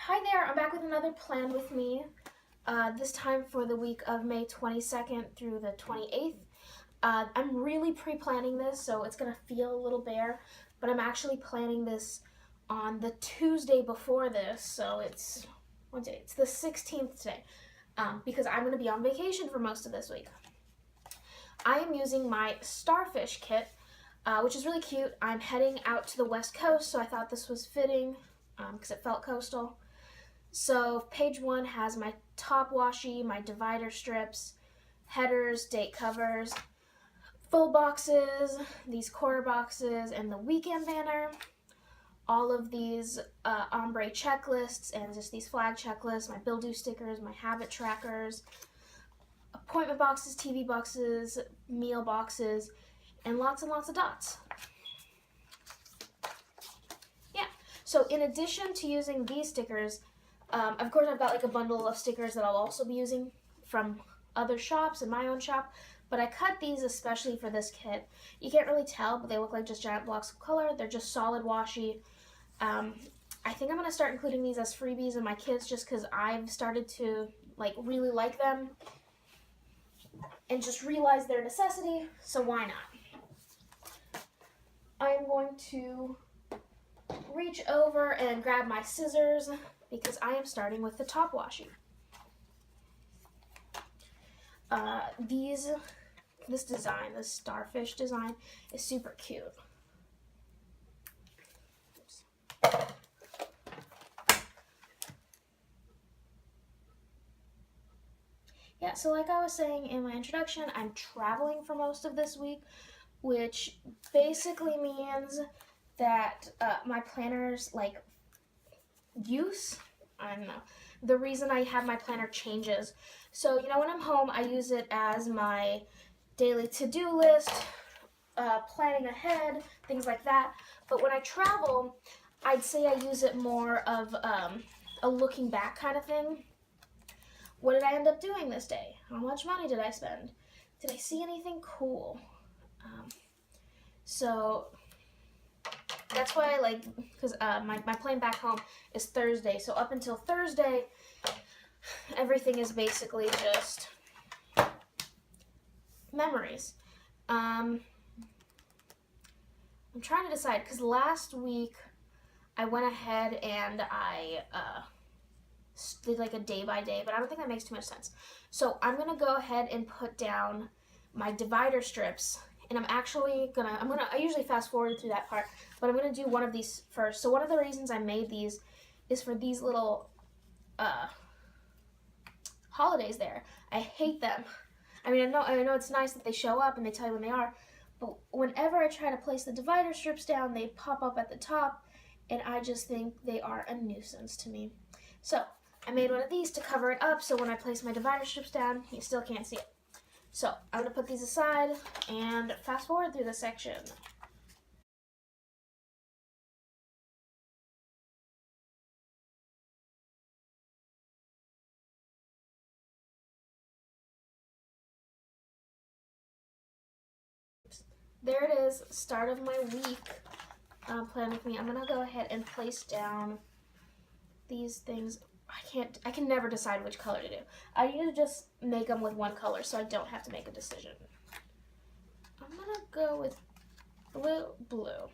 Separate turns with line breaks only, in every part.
Hi there, I'm back with another plan with me, this time for the week of May 22nd through the 28th. I'm really pre-planning this, so it's going to feel a little bare, but I'm actually planning this on the Tuesday before this, so it's, what day? It's the 16th today, because I'm going to be on vacation for most of this week. I am using my Starfish kit, which is really cute. I'm heading out to the West Coast, so I thought this was fitting, because it felt coastal. So page 1 has my top washi, my divider strips, headers, date covers, full boxes, these quarter boxes, and the weekend banner. All of these ombre checklists and just these flag checklists, my bill due stickers, my habit trackers, appointment boxes, TV boxes, meal boxes, and lots of dots. Yeah, so in addition to using these stickers, of course, I've got like a bundle of stickers that I'll also be using from other shops and my own shop, but I cut these especially for this kit. You can't really tell, but they look like just giant blocks of color. They're just solid washi. I think I'm going to start including these as freebies in my kits just because I've started to really like them and just realize their necessity, so why not? I'm going to reach over and grab my scissors because I am starting with the top washi. This design, this Starfish design, is super cute. Oops. Yeah, so like I was saying in my introduction, I'm traveling for most of this week, which basically means that my planner's use, I don't know, the reason I have my planner changes. So, when I'm home, I use it as my daily to-do list, planning ahead, things like that. But when I travel, I'd say I use it more of a looking back kind of thing. What did I end up doing this day? How much money did I spend? Did I see anything cool? So that's why I like, because my plane back home is Thursday, so up until Thursday, everything is basically just memories. I'm trying to decide, because last week I went ahead and I did like a day by day, but I don't think that makes too much sense. So I'm going to go ahead and put down my divider strips. And I usually fast forward through that part, but I'm going to do one of these first. So one of the reasons I made these is for these little holidays there. I hate them. I mean, I know it's nice that they show up and they tell you when they are, but whenever I try to place the divider strips down, they pop up at the top, and I just think they are a nuisance to me. So I made one of these to cover it up, so when I place my divider strips down, you still can't see it. So I'm going to put these aside and fast forward through the section. There it is, start of my week plan with me. I'm going to go ahead and place down these things. I can never decide which color to do. I need to just make them with one color so I don't have to make a decision. I'm going to go with blue.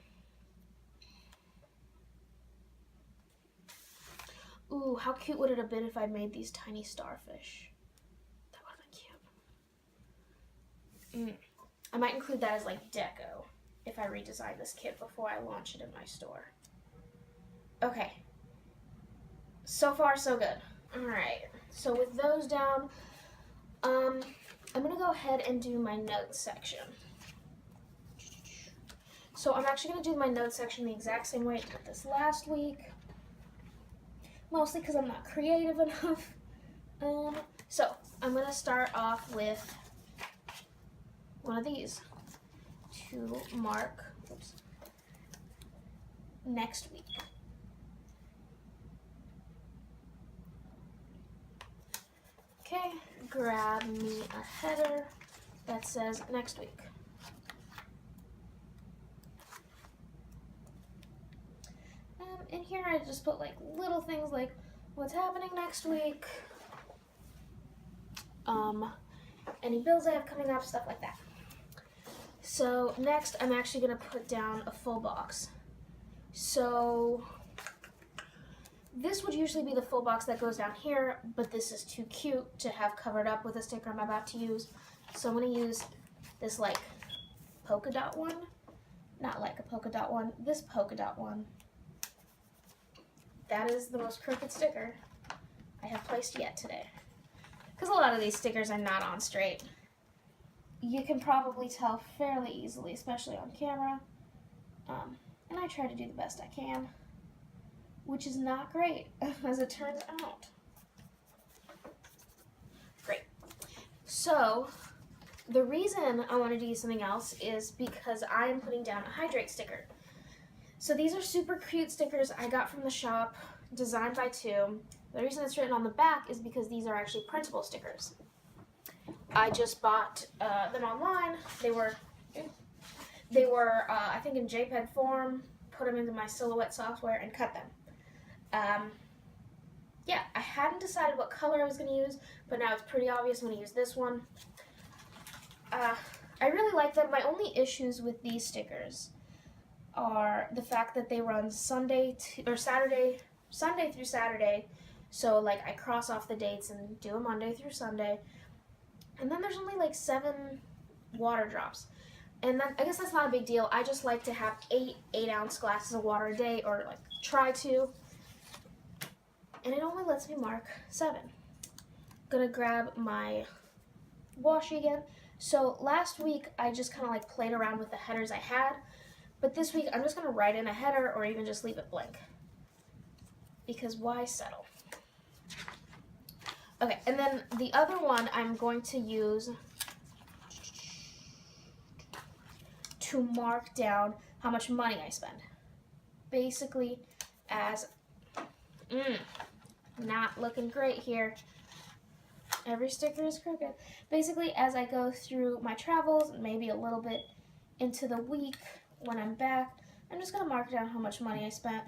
Ooh, how cute would it have been if I made these tiny starfish? That would have been cute. I might include that as like deco if I redesign this kit before I launch it in my store. Okay. So far, so good. Alright, so with those down, I'm going to go ahead and do my notes section. So I'm actually going to do my notes section the exact same way I did this last week. Mostly because I'm not creative enough. So I'm going to start off with one of these to mark next week. Okay, grab me a header that says next week. In here I just put like little things like what's happening next week, any bills I have coming up, stuff like that. So next, I'm actually going to put down a full box. So this would usually be the full box that goes down here, but this is too cute to have covered up with a sticker I'm about to use. So I'm going to use this like polka dot one. Not like a polka dot one, this polka dot one. That is the most crooked sticker I have placed yet today. Because a lot of these stickers are not on straight. You can probably tell fairly easily, especially on camera. And I try to do the best I can, which is not great, as it turns out. Great. So, the reason I wanted to use something else is because I am putting down a hydrate sticker. So these are super cute stickers I got from the shop, designed by two. The reason it's written on the back is because these are actually printable stickers. I just bought them online. They were I think in JPEG form, put them into my Silhouette software and cut them. Yeah, I hadn't decided what color I was going to use, but now it's pretty obvious I'm going to use this one. I really like them. My only issues with these stickers are the fact that they run Sunday through Saturday. So like I cross off the dates and do a Monday through Sunday. And then there's only like 7 water drops. And I guess that's not a big deal. I just like to have 8-ounce glasses of water a day, or like try to. And it only lets me mark 7. Gonna grab my washi again. So last week I just kind of like played around with the headers I had. But this week I'm just gonna write in a header or even just leave it blank. Because why settle? Okay, and then the other one I'm going to use to mark down how much money I spend. Basically, as, not looking great here. Every sticker is crooked. Basically, as I go through my travels, maybe a little bit into the week when I'm back, I'm just gonna mark down how much money I spent.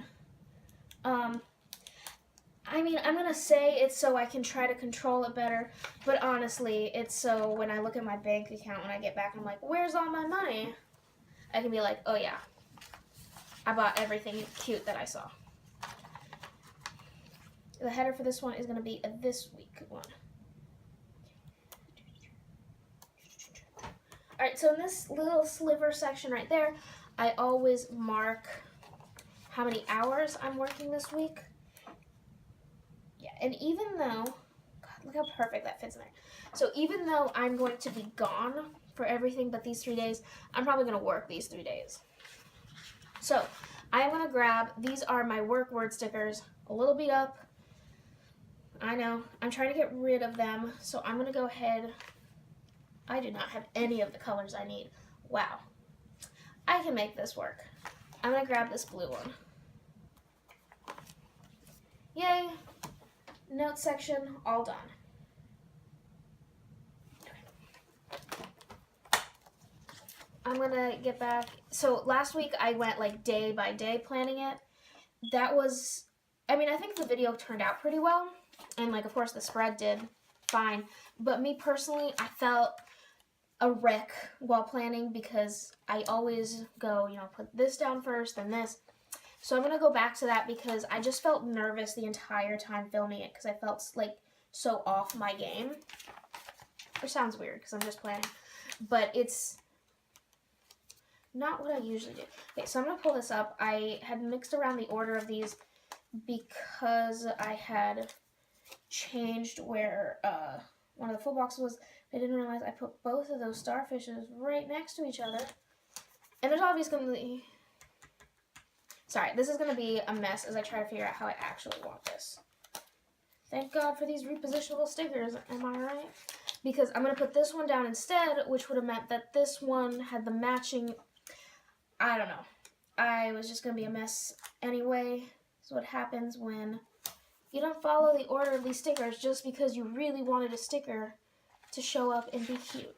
I mean, I'm gonna say it's so I can try to control it better, but honestly, it's so when I look at my bank account when I get back, I'm like, where's all my money? I can be like, oh yeah, I bought everything cute that I saw. The header for this one is gonna be a this week one. Alright, so in this little sliver section right there, I always mark how many hours I'm working this week. Yeah, and even though, God, look how perfect that fits in there. So even though I'm going to be gone for everything but these 3 days, I'm probably going to work these 3 days. So I'm going to grab, these are my work word stickers, a little beat up. I know, I'm trying to get rid of them, so I'm going to go ahead. I do not have any of the colors I need. Wow. I can make this work. I'm going to grab this blue one. Yay. Note section, all done. I'm gonna get back. So last week I went like day by day planning it. That was, I mean, I think the video turned out pretty well. And like, of course, the spread did fine. But me personally, I felt a wreck while planning because I always go, you know, put this down first, then this. So I'm going to go back to that because I just felt nervous the entire time filming it because I felt like so off my game. Which sounds weird because I'm just planning. But it's not what I usually do. Okay, so I'm going to pull this up. I had mixed around the order of these because I had changed where one of the full boxes was. I didn't realize I put both of those starfishes right next to each other. And there's obviously going to be... Sorry, this is going to be a mess as I try to figure out how I actually want this. Thank God for these repositionable stickers, am I right? Because I'm going to put this one down instead, which would have meant that this one had the matching... I don't know. I was just going to be a mess anyway. That's what happens when you don't follow the order of these stickers just because you really wanted a sticker to show up and be cute.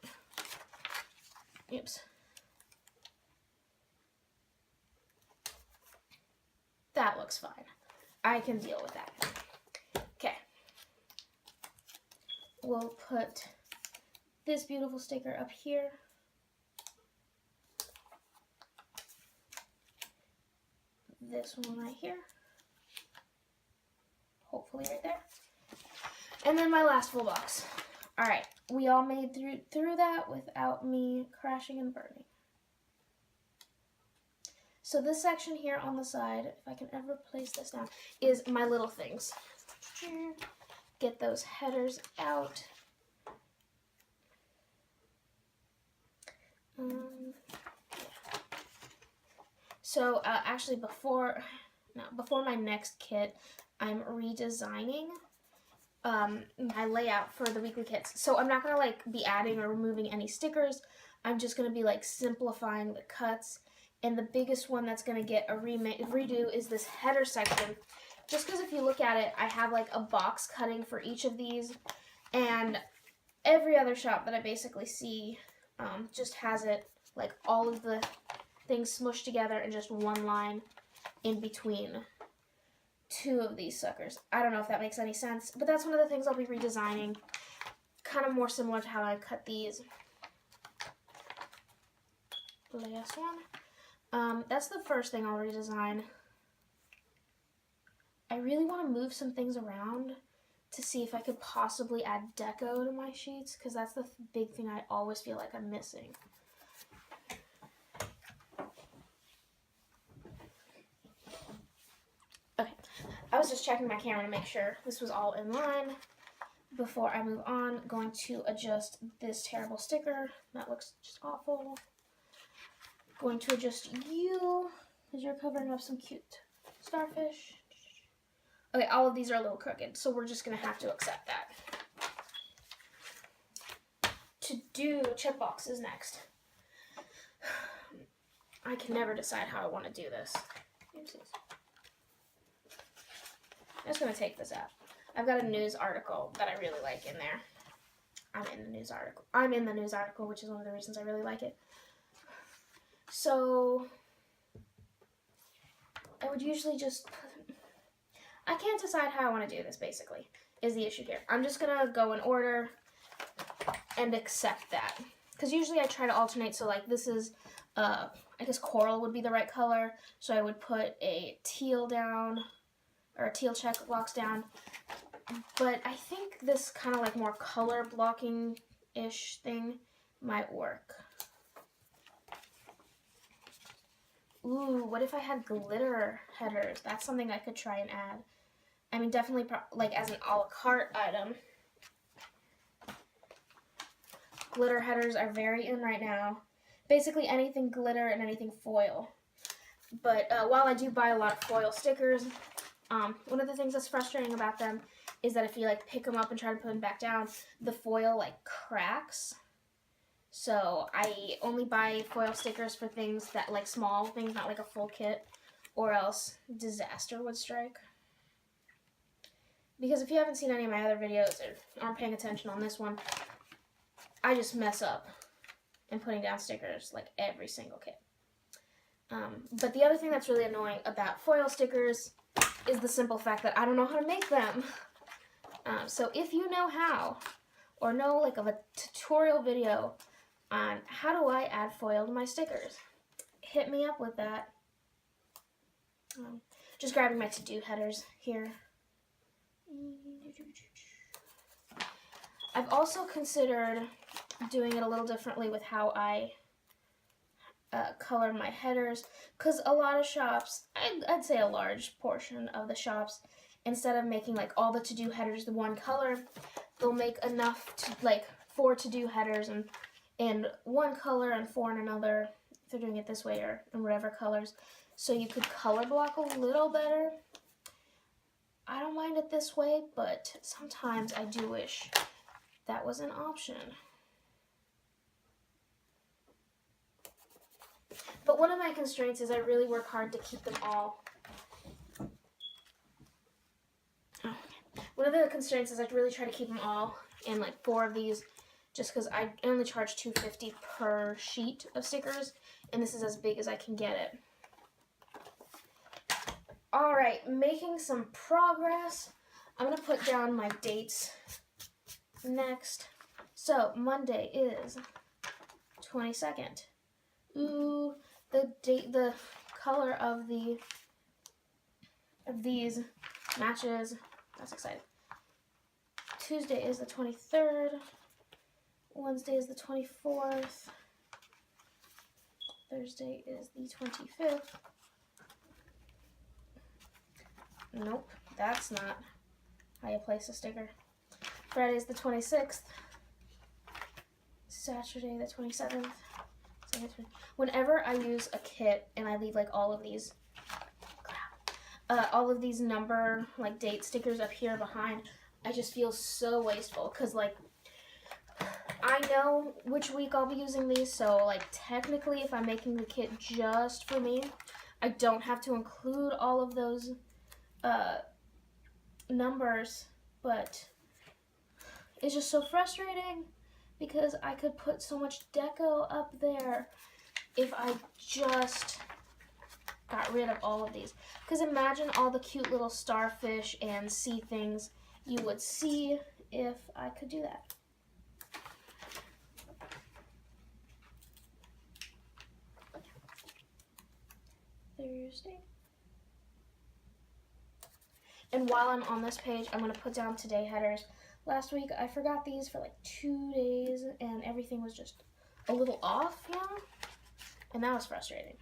Oops. That looks fine. I can deal with that. we'll put this beautiful sticker up here. This one right here. Hopefully right there. And then my last full box. All right, we all made through that without me crashing and burning. So this section here on the side, if I can ever place this down, is my little things. Get those headers out. So actually before my next kit, I'm redesigning my layout for the weekly kits. So I'm not gonna like be adding or removing any stickers. I'm just gonna be like simplifying the cuts. And the biggest one that's gonna get a redo is this header section. Just because if you look at it, I have like a box cutting for each of these, and every other shop that I basically see just has it like all of the things smushed together in just one line in between two of these suckers. I don't know if that makes any sense, but that's one of the things I'll be redesigning. Kind of more similar to how I cut these. Last one. That's the first thing I'll redesign. I really want to move some things around to see if I could possibly add deco to my sheets, because that's the big thing I always feel like I'm missing. Okay, I was just checking my camera to make sure this was all in line. Before I move on, going to adjust this terrible sticker. That looks just awful. Going to adjust you, because you're covering up some cute starfish. Okay, all of these are a little crooked, so we're just going to have to accept that. To do checkbox is next. I can never decide how I want to do this. Oopsies. I'm just going to take this out. I've got a news article that I really like in there. I'm in the news article, which is one of the reasons I really like it. So, I would usually just I can't decide how I want to do this, basically, is the issue here. I'm just going to go in order and accept that. Because usually I try to alternate, so like this is, I guess coral would be the right color. So I would put a teal down, or a teal check box down. But I think this kind of like more color blocking-ish thing might work. Ooh, what if I had glitter headers? That's something I could try and add. I mean, definitely like as an a la carte item. Glitter headers are very in right now. Basically anything glitter and anything foil. But while I do buy a lot of foil stickers, one of the things that's frustrating about them is that if you like pick them up and try to put them back down, the foil like cracks. So I only buy foil stickers for things that like small things, not like a full kit, or else disaster would strike. Because if you haven't seen any of my other videos or aren't paying attention on this one, I just mess up in putting down stickers like every single kit. But the other thing that's really annoying about foil stickers is the simple fact that I don't know how to make them. So if you know how, or know like of a tutorial video on how do I add foil to my stickers, hit me up with that. Just grabbing my to-do headers here. I've also considered doing it a little differently with how I color my headers, because a lot of shops, I'd say a large portion of the shops, instead of making like all the to-do headers the one color, they'll make enough to like 4 to-do headers and one color and 4 in another, if they're doing it this way or in whatever colors, so you could color block a little better. I don't mind it this way, but sometimes I do wish that was an option. But one of my constraints is I really work hard to keep them all. One of the constraints is I really try to keep them all in like 4 of these, just because I only charge $2.50 per sheet of stickers, and this is as big as I can get it. Alright, making some progress. I'm going to put down my dates Next, so Monday is 22nd. Ooh, the color of these matches. That's exciting. Tuesday is the 23rd. Wednesday is the 24th. Thursday is the 25th. Nope, that's not how you place a sticker. Friday is the 26th. Saturday the 27th. Whenever I use a kit and I leave like all of these number like date stickers up here behind, I just feel so wasteful because like I know which week I'll be using these, so like technically if I'm making the kit just for me, I don't have to include all of those numbers, but it's just so frustrating because I could put so much deco up there if I just got rid of all of these. Because imagine all the cute little starfish and sea things you would see if I could do that. Thursday. And while I'm on this page, I'm going to put down today headers. Last week, I forgot these for like 2 days, and everything was just a little off, you know? And that was frustrating.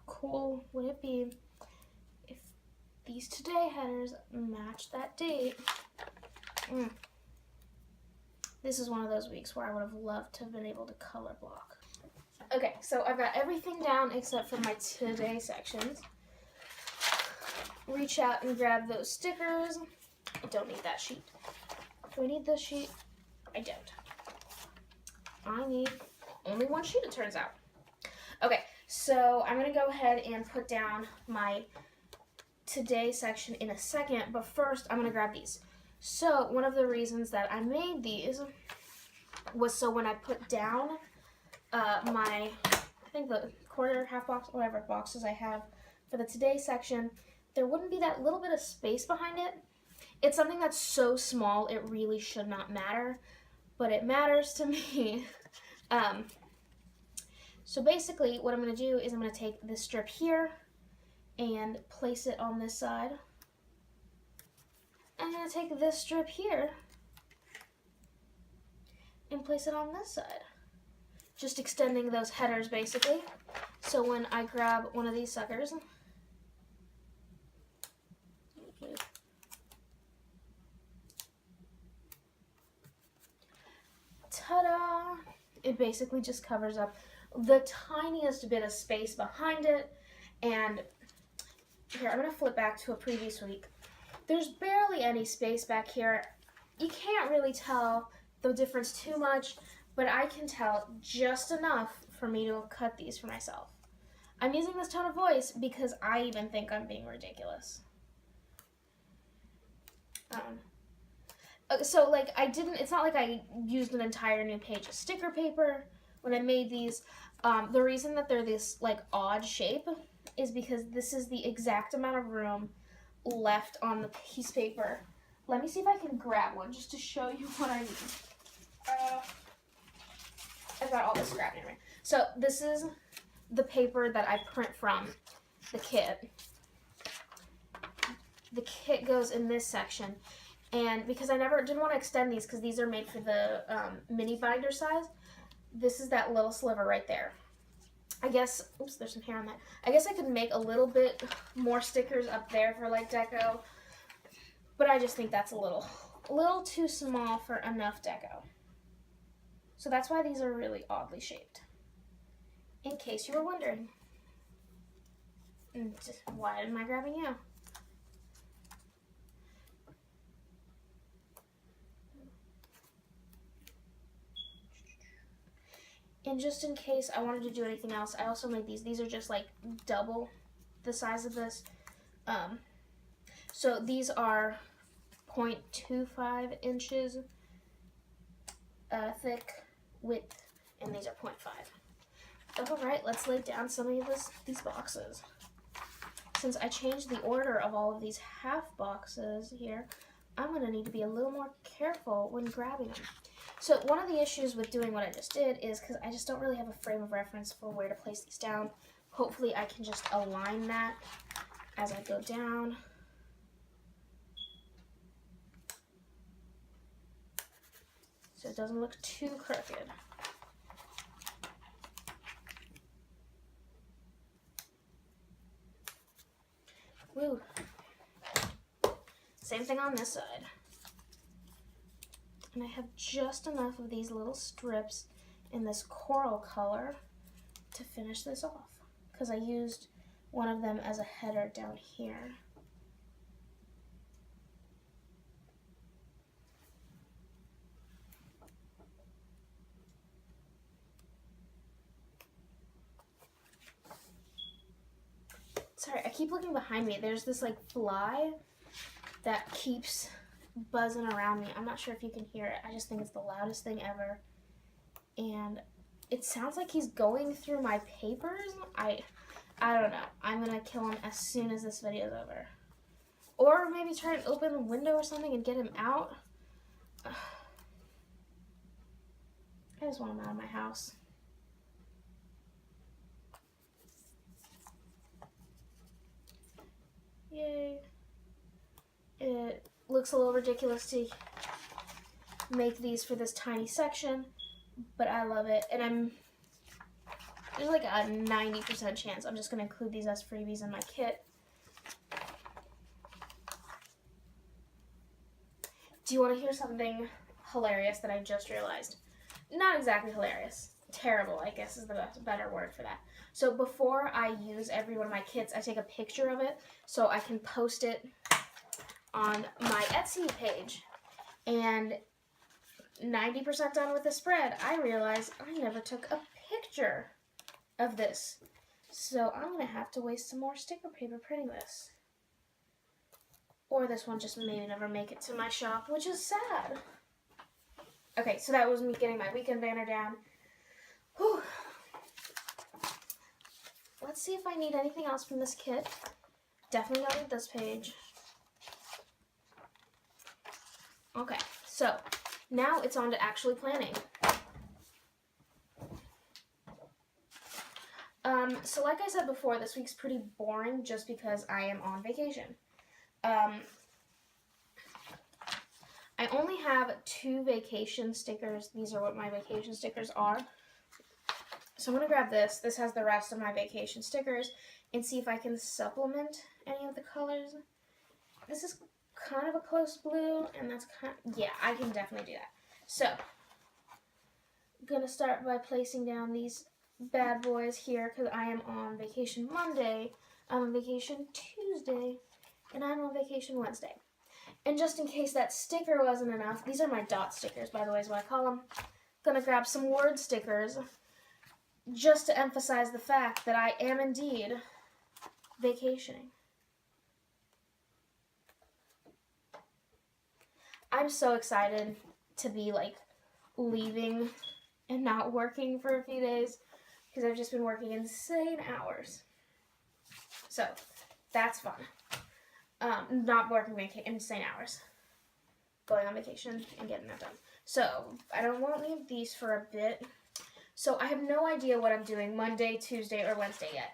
Cool would it be if these today headers match that date? This is one of those weeks where I would have loved to have been able to color block. Okay, so I've got everything down except for my today sections. Reach out and grab those stickers. I don't need that sheet. Do I need this sheet? I don't. I need only one sheet, it turns out. Okay, so I'm going to go ahead and put down my today section in a second, but first I'm going to grab these. So one of the reasons that I made these was so when I put down my, I think the quarter, half box, whatever boxes I have for the today section, there wouldn't be that little bit of space behind it. It's something that's so small it really should not matter, but it matters to me. So basically what I'm going to do is I'm going to take this strip here and place it on this side. I'm going to take this strip here and place it on this side. Just extending those headers basically. So when I grab one of these suckers, ta-da! It basically just covers up the tiniest bit of space behind it. And here, I'm going to flip back to a previous week. There's barely any space back here. You can't really tell the difference too much, but I can tell just enough for me to have cut these for myself. I'm using this tone of voice because I even think I'm being ridiculous. So like it's not like I used an entire new page of sticker paper when I made these. The reason that they're this like odd shape is because this is the exact amount of room left on the piece of paper. Let me see if I can grab one just to show you what I mean. I've got all this scrap anyway. So this is the paper that I print from the kit. The kit goes in this section. And because I didn't want to extend these because these are made for the mini binder size, this is that little sliver right there. I guess, oops, there's some hair on that. I guess I could make a little bit more stickers up there for like deco, But I just think that's a little too small for enough deco. So that's why these are really oddly shaped. In case you were wondering. And why am I grabbing you? And just in case I wanted to do anything else, I also made these. These are just like double the size of this. So these are 0.25 inches thick width, and these are 0.5. All right, let's lay down some of these boxes. Since I changed the order of all of these half boxes here, I'm gonna need to be a little more careful when grabbing them. So one of the issues with doing what I just did is because I just don't really have a frame of reference for where to place these down. Hopefully I can just align that as I go down. So it doesn't look too crooked. Woo. Same thing on this side. And I have just enough of these little strips in this coral color to finish this off, because I used one of them as a header down here. Sorry, I keep looking behind me. There's this like fly that keeps buzzing around me. I'm not sure if you can hear it. I just think it's the loudest thing ever. And it sounds like he's going through my papers. I don't know. I'm gonna kill him as soon as this video is over. Or maybe try and open a window or something and get him out. I just want him out of my house. Yay. It looks a little ridiculous to make these for this tiny section, but I love it. And there's like a 90% chance I'm just going to include these as freebies in my kit. Do you want to hear something hilarious that I just realized? Not exactly hilarious. Terrible, I guess, is the better word for that. So before I use every one of my kits, I take a picture of it so I can post it on my Etsy page. And 90% done with the spread, I realize I never took a picture of this. So I'm going to have to waste some more sticker paper printing this. Or this one just may never make it to my shop, which is sad. Okay, so that was me getting my weekend banner down. Whew. Let's see if I need anything else from this kit. Definitely don't need this page. Okay, so now it's on to actually planning. So like I said before, this week's pretty boring just because I am on vacation. I only have 2 vacation stickers. These are what my vacation stickers are. So I'm going to grab this. This has the rest of my vacation stickers and see if I can supplement any of the colors. This is kind of a close blue, and that's kind of, yeah, I can definitely do that. So I'm going to start by placing down these bad boys here because I am on vacation Monday, I'm on vacation Tuesday, and I'm on vacation Wednesday. And just in case that sticker wasn't enough, these are my dot stickers, by the way, is what I call them. I'm going to grab some word stickers just to emphasize the fact that I am indeed vacationing. I'm so excited to be like leaving and not working for a few days because I've just been working insane hours. So that's fun. Not working insane hours. Going on vacation and getting that done. So I won't need these for a bit. So I have no idea what I'm doing Monday, Tuesday, or Wednesday yet.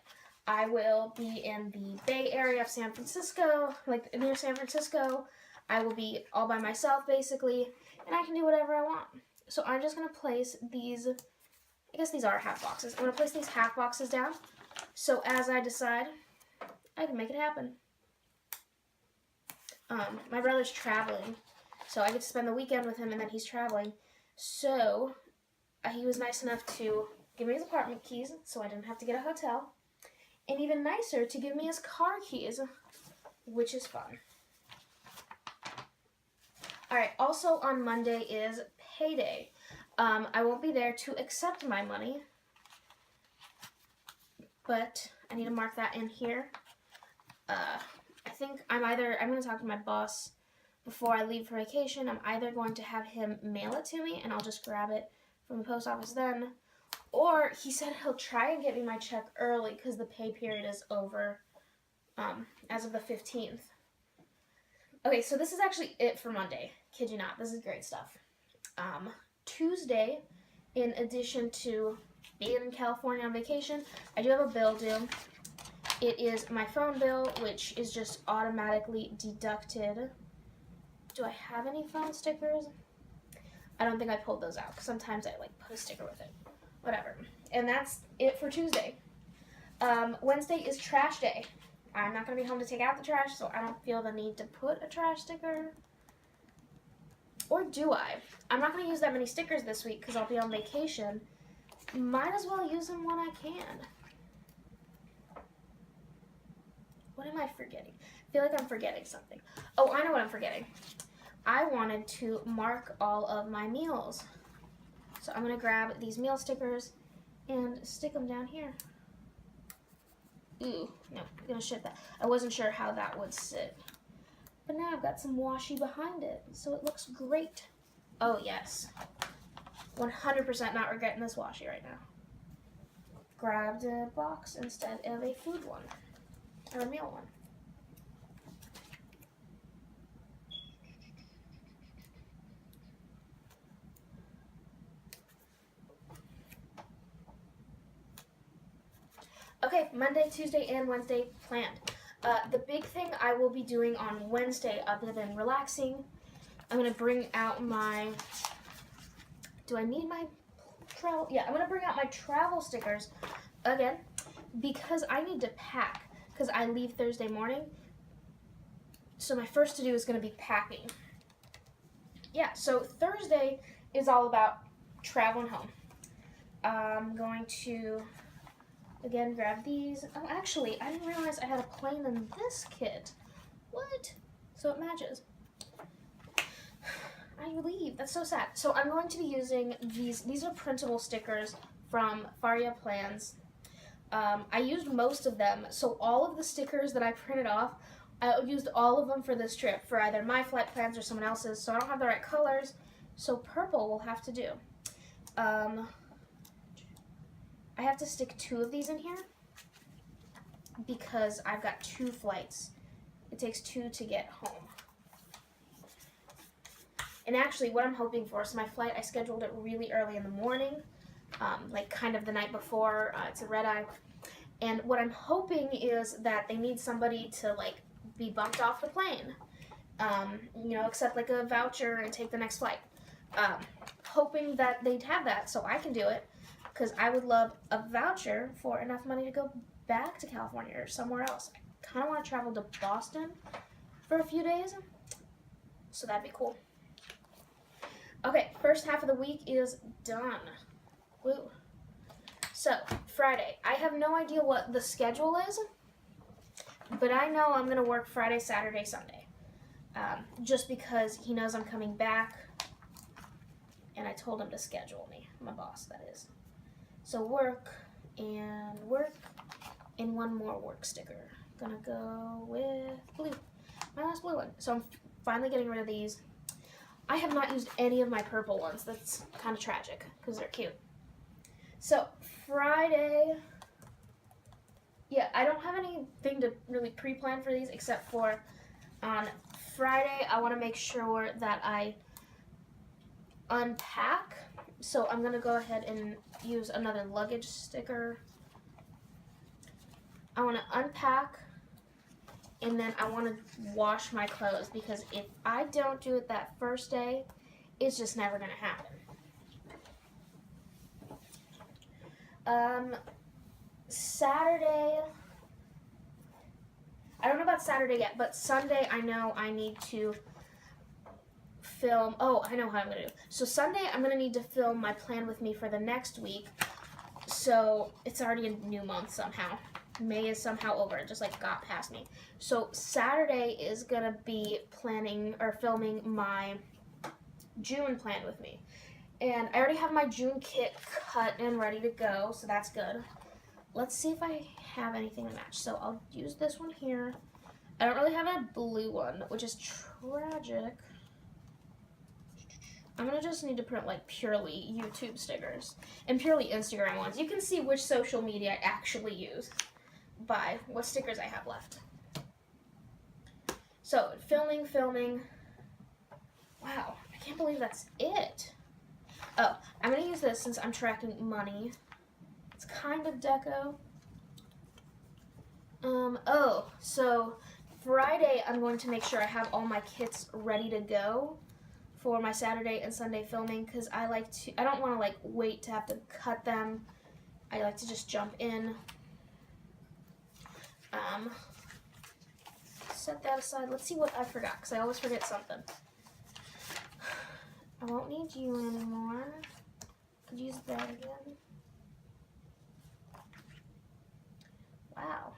I will be in the Bay Area of San Francisco, like near San Francisco. I will be all by myself, basically, and I can do whatever I want. So I'm just going to place these, I guess these are half boxes. I'm going to place these half boxes down, so as I decide, I can make it happen. My brother's traveling, so I get to spend the weekend with him, and then he's traveling. So he was nice enough to give me his apartment keys, so I didn't have to get a hotel. And even nicer, to give me his car keys, which is fun. Alright, also on Monday is payday. I won't be there to accept my money, but I need to mark that in here. I think I'm going to talk to my boss before I leave for vacation. I'm either going to have him mail it to me, and I'll just grab it from the post office then, or he said he'll try and get me my check early because the pay period is over as of the 15th. Okay, so this is actually it for Monday. Kid you not, this is great stuff. Tuesday, in addition to being in California on vacation, I do have a bill due. It is my phone bill, which is just automatically deducted. Do I have any phone stickers? I don't think I pulled those out, because sometimes I put a sticker with it. Whatever. And that's it for Tuesday. Wednesday is trash day. I'm not going to be home to take out the trash, so I don't feel the need to put a trash sticker. Or do I? I'm not going to use that many stickers this week because I'll be on vacation. Might as well use them when I can. What am I forgetting? I feel like I'm forgetting something. Oh, I know what I'm forgetting. I wanted to mark all of my meals. So I'm going to grab these meal stickers and stick them down here. Ooh, no, I'm going to shift that. I wasn't sure how that would sit. But now I've got some washi behind it, so it looks great. Oh, yes. 100% not regretting this washi right now. Grabbed a box instead of a food one, or a meal one. Okay, Monday, Tuesday, and Wednesday planned. The big thing I will be doing on Wednesday, other than relaxing, I'm going to bring out my... Do I need my travel? Yeah, I'm going to bring out my travel stickers again because I need to pack because I leave Thursday morning. So my first to-do is going to be packing. Yeah, so Thursday is all about traveling home. I'm going to... Again, grab these. Oh, actually, I didn't realize I had a plane in this kit. What? So it matches. I leave. That's so sad. So I'm going to be using these. These are printable stickers from Faria Plans. I used most of them. So all of the stickers that I printed off, I used all of them for this trip, for either my flight plans or someone else's. So I don't have the right colors. So purple will have to do. I have to stick 2 of these in here because I've got 2 flights. It takes 2 to get home. And actually, what I'm hoping for, so my flight, I scheduled it really early in the morning, like kind of the night before. It's a red-eye. And what I'm hoping is that they need somebody to be bumped off the plane, accept a voucher and take the next flight. Hoping that they'd have that so I can do it. Because I would love a voucher for enough money to go back to California or somewhere else. I kind of want to travel to Boston for a few days, so that'd be cool. Okay, first half of the week is done. Woo. So, Friday. I have no idea what the schedule is, but I know I'm going to work Friday, Saturday, Sunday. Just because he knows I'm coming back, and I told him to schedule me. My boss, that is. So work, and one more work sticker. Gonna go with blue, my last blue one. So I'm finally getting rid of these. I have not used any of my purple ones. That's kind of tragic, because they're cute. So, Friday, yeah, I don't have anything to really pre-plan for these, except for on Friday, I want to make sure that I unpack. So I'm going to go ahead and use another luggage sticker. I want to unpack, and then I want to wash my clothes, because if I don't do it that first day, it's just never going to happen. Saturday, I don't know about Saturday yet, but Sunday I know I need to film. Oh, I know how I'm going to do. So Sunday I'm going to need to film my plan with me for the next week. So it's already a new month somehow. May is somehow over. It just like got past me. So Saturday is going to be planning or filming my June plan with me. And I already have my June kit cut and ready to go, so that's good. Let's see if I have anything to match. So I'll use this one here. I don't really have a blue one, which is tragic. I'm gonna just need to print like purely YouTube stickers and purely Instagram ones. You can see which social media I actually use by what stickers I have left. So filming. Wow, I can't believe that's it. Oh, I'm gonna use this since I'm tracking money. It's kind of deco. So Friday I'm going to make sure I have all my kits ready to go for my Saturday and Sunday filming, because I don't want to like wait to have to cut them. I like to just jump in. Set that aside. Let's see what I forgot, because I always forget something. I won't need you anymore. Could use that again. Wow.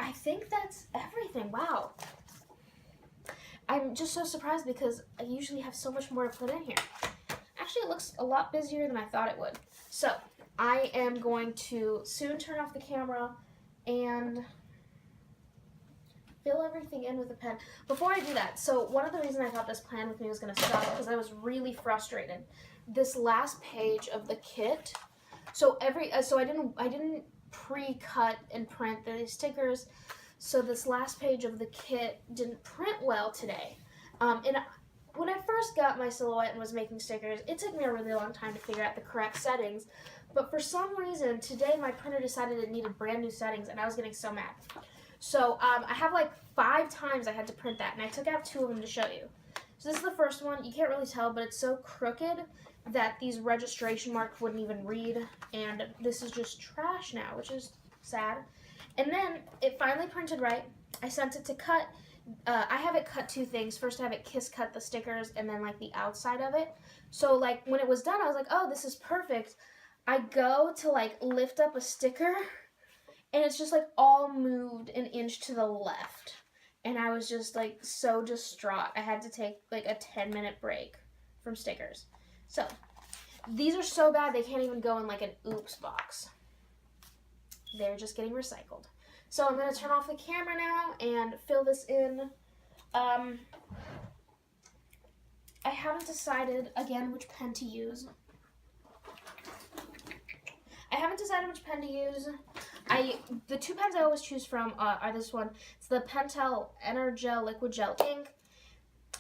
I think that's everything. Wow. I'm just so surprised because I usually have so much more to put in here. Actually, it looks a lot busier than I thought it would. So, I am going to soon turn off the camera and fill everything in with a pen. Before I do that, so one of the reasons I thought this plan with me was going to suck because I was really frustrated. This last page of the kit, so I didn't pre-cut and print the stickers, so this last page of the kit didn't print well today. And when I first got my silhouette and was making stickers, it took me a really long time to figure out the correct settings. But for some reason, today my printer decided it needed brand new settings, and I was getting so mad. So I have like 5 times I had to print that, and I took out 2 of them to show you. So this is the first one. You can't really tell, but it's so crooked that these registration marks wouldn't even read, and this is just trash now, which is sad. And then it finally printed right. I sent it to cut. I have it cut 2 things. First I have it kiss cut the stickers, and then like the outside of it. So like when it was done, I was like, oh, this is perfect. I go to like lift up a sticker, and it's just like all moved an inch to the left. And I was just like so distraught. I had to take like a 10-minute break from stickers. So these are so bad they can't even go in like an oops box. They're just getting recycled. So I'm going to turn off the camera now and fill this in. I haven't decided, again, which pen to use. The 2 pens I always choose from are this one. It's the Pentel Energel Liquid Gel Ink.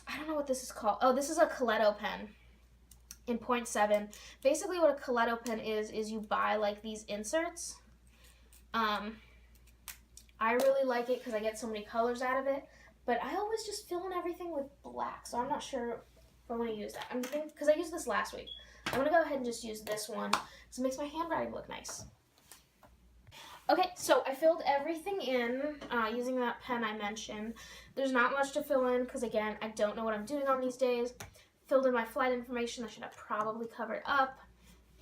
I don't know what this is called. Oh, this is a Coletto pen in 0.7. Basically what a Coletto pen is you buy like these inserts. I really like it because I get so many colors out of it, but I always just fill in everything with black, so I'm not sure if I want to use that. I'm thinking, because I used this last week. I'm going to go ahead and just use this one because it makes my handwriting look nice. Okay, so I filled everything in using that pen I mentioned. There's not much to fill in because, again, I don't know what I'm doing on these days. Filled in my flight information. I should have probably covered up.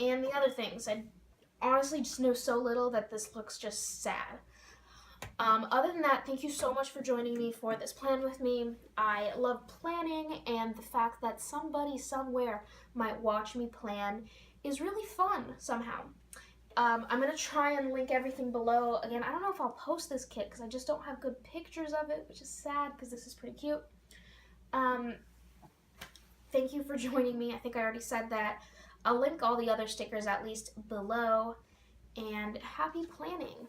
And the other things. I honestly just know so little that this looks just sad. Other than that, thank you so much for joining me for this plan with me. I love planning, and the fact that somebody somewhere might watch me plan is really fun somehow. I'm going to try and link everything below. Again, I don't know if I'll post this kit because I just don't have good pictures of it, which is sad because this is pretty cute. Thank you for joining me. I think I already said that. I'll link all the other stickers at least below, and happy planning.